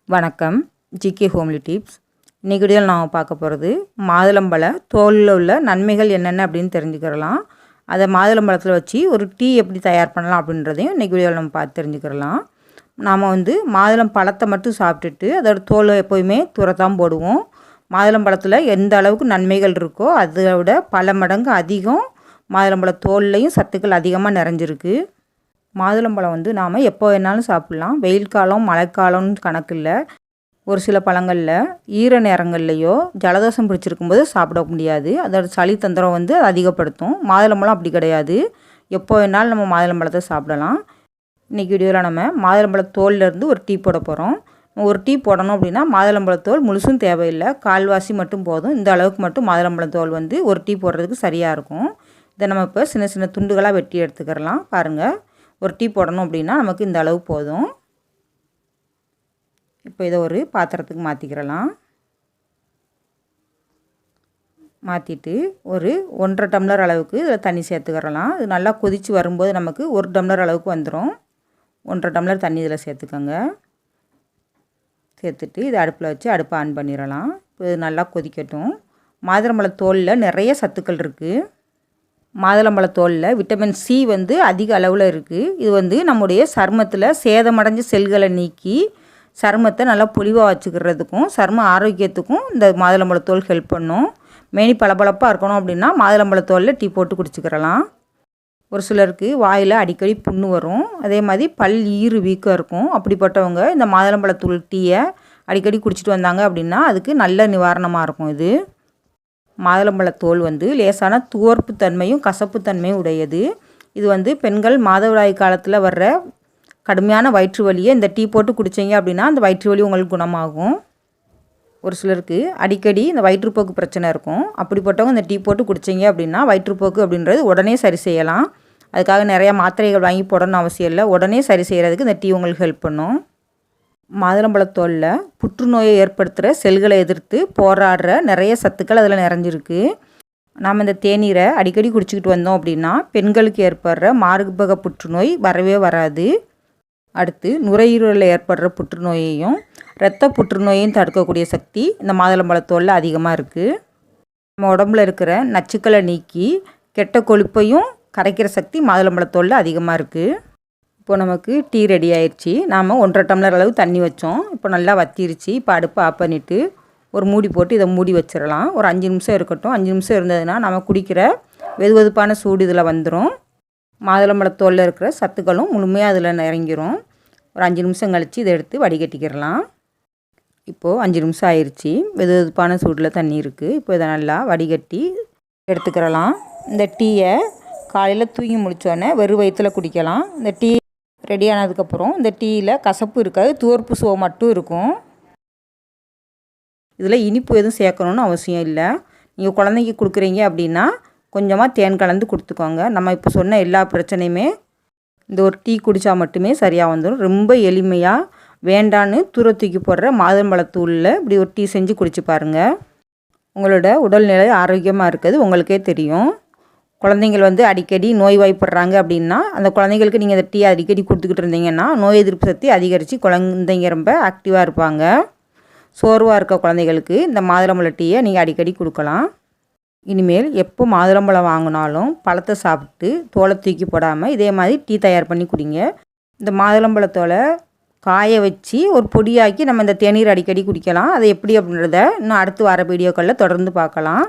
வணக்கம். GK homely tips. இன்றைக்கி வீடியோவில் நாம் பார்க்க போகிறது மாதுளம்பழ தோலில் உள்ள நன்மைகள் என்னென்ன அப்படின்னு தெரிஞ்சுக்கிறலாம். அதை மாதுளம்பழத்தில் வச்சு ஒரு டீ எப்படி தயார் பண்ணலாம் அப்படின்றதையும் இன்றைக்கி வீடியோவில் நம்ம பார்த்து தெரிஞ்சுக்கிறலாம். நாம் மாதுளம் பழத்தை மட்டும் சாப்பிட்டுட்டு அதோட தோலை எப்போயுமே தூரத்தான் போடுவோம். மாதுளம்பழத்தில் எந்த அளவுக்கு நன்மைகள் இருக்கோ அதை விட பல மடங்கு அதிகம் மாதுளம்பழ தோல்லையும் சத்துக்கள் அதிகமாக நிறைஞ்சிருக்கு. மாதுளம்பழம் நாம் எப்போ வேணாலும் சாப்பிட்லாம். வெயில் காலம் மழைக்காலம்னு கணக்கு இல்லை. ஒரு சில பழங்களில் ஈர நேரங்கள்லையோ ஜலதோஷம் பிடிச்சிருக்கும்போது சாப்பிட முடியாது. அதோட சளி தந்திரம் அது அதிகப்படுத்தும். மாதுளம்பழம் அப்படி கிடையாது. எப்போ வேணாலும் நம்ம மாதுளம்பழத்தை சாப்பிடலாம். இன்றைக்கி வீடியோவில் நம்ம மாதுளம்பழ தோல்லேருந்து ஒரு டீ போட போகிறோம். ஒரு டீ போடணும் அப்படின்னா மாதுளம்பழத்தோல் முழுசும் தேவையில்லை, கால்வாசி மட்டும் போதும். இந்த அளவுக்கு மட்டும் மாதுளம்பழத்தோல் ஒரு டீ போடுறதுக்கு சரியாக இருக்கும். இதை நம்ம இப்போ சின்ன சின்ன துண்டுகளாக வெட்டி எடுத்துக்கிறலாம். பாருங்கள், ஒரு டீ போடணும் அப்படின்னா நமக்கு இந்த அளவு போதும். இப்போ இதை ஒரு பாத்திரத்துக்கு மாற்றிக்கிறலாம். மாற்றிட்டு ஒரு 1.5 டம்ளர் அளவுக்கு இதில் தண்ணி சேர்த்துக்கிறலாம். இது நல்லா கொதித்து வரும்போது நமக்கு 1 டம்ளர் அளவுக்கு வந்துடும். 1.5 டம்ளர் தண்ணி இதில் சேர்த்துக்கோங்க. சேர்த்துட்டு இதை அடுப்பில் வச்சு அடுப்பை ஆன் பண்ணிடலாம். இப்போ இது நல்லா கொதிக்கட்டும். மாதுளம்பழ தோலில் நிறைய சத்துக்கள் இருக்குது. மாதுளம்பழத்தோலில் விட்டமின் சி அதிக அளவில் இருக்குது. இது நம்முடைய சருமத்தில் சேதமடைஞ்ச செல்களை நீக்கி சருமத்தை நல்லா பொலிவாக வச்சுக்கிறதுக்கும் சரும ஆரோக்கியத்துக்கும் இந்த மாதுளம்பழத்தோல் ஹெல்ப் பண்ணும். மேனி பளபளப்பாக இருக்கணும் அப்படின்னா மாதுளம்பழத்தோலில் டீ போட்டு குடிச்சிக்கிறலாம். ஒரு சிலருக்கு வாயில் அடிக்கடி புண்ணு வரும், அதே மாதிரி பல் ஈறு வீக்கம் இருக்கும். அப்படிப்பட்டவங்க இந்த மாதுளம்பழத்தூள் டீயை அடிக்கடி குடிச்சிட்டு வந்தாங்க அப்படின்னா அதுக்கு நல்ல நிவாரணமாக இருக்கும். இது மாதுளம்பழத்தோல் லேசான துவர்ப்பு தன்மையும் கசப்பு தன்மையும் உடையது. இது பெண்கள் மாதவிடாய் காலத்தில் வர்ற கடுமையான வயிற்று வலியை இந்த டீ போட்டு குடித்தீங்க அப்படின்னா அந்த வயிற்று வலி உங்களுக்கு குணமாகும். ஒரு சிலருக்கு அடிக்கடி இந்த வயிற்றுப்போக்கு பிரச்சனை இருக்கும். அப்படிப்பட்டவங்க இந்த டீ போட்டு குடித்தீங்க அப்படின்னா வயிற்றுப்போக்கு அப்படின்றது உடனே சரி செய்யலாம். அதுக்காக நிறையா மாத்திரைகள் வாங்கி போடணும்னு அவசியம் இல்லை. உடனே சரி செய்கிறதுக்கு இந்த டீ உங்களுக்கு ஹெல்ப் பண்ணும். மாதுளம்பழத்தோலில் புற்றுநோயை ஏற்படுத்துகிற செல்களை எதிர்த்து போராடுற நிறைய சத்துக்கள் அதில் நிறைஞ்சிருக்கு. நாம் இந்த தேநீரை அடிக்கடி குடிச்சிக்கிட்டு வந்தோம் அப்படின்னா பெண்களுக்கு ஏற்படுற மார்பக புற்றுநோய் வரவே வராது. அடுத்து நுரையீரலில் ஏற்படுற புற்றுநோயையும் இரத்த புற்றுநோயையும் தடுக்கக்கூடிய சக்தி இந்த மாதுளம்பழத்தோலில் அதிகமாக இருக்குது. நம்ம உடம்புல இருக்கிற நச்சுக்களை நீக்கி கெட்ட கொழுப்பையும் கரைக்கிற சக்தி மாதுளம்பழத்தோலில் அதிகமாக இருக்குது. இப்போ நமக்கு டீ ரெடி ஆயிடுச்சு. நாம் 1.5 டம்ளர் அளவு தண்ணி வச்சோம். இப்போ நல்லா வத்திருச்சு. இப்போ அடுப்பை ஆஃப் பண்ணிவிட்டு ஒரு மூடி போட்டு இதை மூடி வச்சிடலாம். ஒரு 5 நிமிஷம் இருக்கட்டும். 5 நிமிஷம் இருந்ததுன்னா நம்ம குடிக்கிற வெதுவெதுப்பான சூடு இதில் வந்துடும். மாதுளம்பழத்தோலில் இருக்கிற சத்துக்களும் முழுமையாக அதில் இறங்கிரும். ஒரு 5 நிமிஷம் கழித்து இதை எடுத்து வடிகட்டிக்கிறலாம். இப்போது 5 நிமிஷம் ஆயிடுச்சு. வெதுவெதுப்பான சூடில் தண்ணி இருக்குது. இப்போ இதை நல்லா வடிகட்டி எடுத்துக்கிறலாம். இந்த டீயை காலையில் தூங்கி முடித்தோடனே வெறும் வயிற்றில் குடிக்கலாம். இந்த டீ ரெடி ஆனதுக்கப்புறம் இந்த டீயில் கசப்பு இருக்காது, துவர்ப்பு சுவை மட்டும் இருக்கும். இதில் இனிப்பு எதுவும் சேர்க்கணுன்னு அவசியம் இல்லை. நீங்கள் குழந்தைக்கு கொடுக்குறீங்க அப்படின்னா கொஞ்சமாக தேன் கலந்து கொடுத்துக்கோங்க. நம்ம இப்போ சொன்ன எல்லா பிரச்சனையுமே இந்த ஒரு டீ குடித்தா மட்டுமே சரியாக வந்துடும். ரொம்ப எளிமையாக வேண்டான்னு தூர தூக்கி போடுற மாதுளம்பழத்தூளில் இப்படி ஒரு டீ செஞ்சு குடிச்சு பாருங்கள். உங்களோட உடல்நிலை ஆரோக்கியமாக இருக்கிறது உங்களுக்கே தெரியும். குழந்தைங்கள் அடிக்கடி நோய்வாய்ப்படுறாங்க அப்படின்னா அந்த குழந்தைங்களுக்கு நீங்கள் இந்த டீ அடிக்கடி கொடுத்துக்கிட்டு இருந்தீங்கன்னா நோய் எதிர்ப்பு சக்தி அதிகரித்து குழந்தைங்க ரொம்ப ஆக்டிவாக இருப்பாங்க. சோர்வாக இருக்க குழந்தைகளுக்கு இந்த மாதுளம்பழ டீயை நீங்கள் அடிக்கடி கொடுக்கலாம். இனிமேல் எப்போ மாதுளம்பழம் வாங்கினாலும் பழத்தை சாப்பிட்டு தோலை தூக்கி போடாமல் இதே மாதிரி டீ தயார் பண்ணி குடிங்க. இந்த மாதுளம்பழத்தோலை காய வச்சு ஒரு பொடியாக்கி நம்ம இந்த தேநீர் அடிக்கடி குடிக்கலாம். அது எப்படி அப்படின்றத இன்னும் அடுத்து வர வீடியோக்களில் தொடர்ந்து பார்க்கலாம்.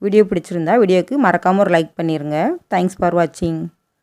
வீடியோ பிடிச்சிருந்தா வீடியோக்கு மறக்காமல் ஒரு லைக் பண்ணிடுங்க. தேங்க்ஸ் ஃபார் வாட்சிங்.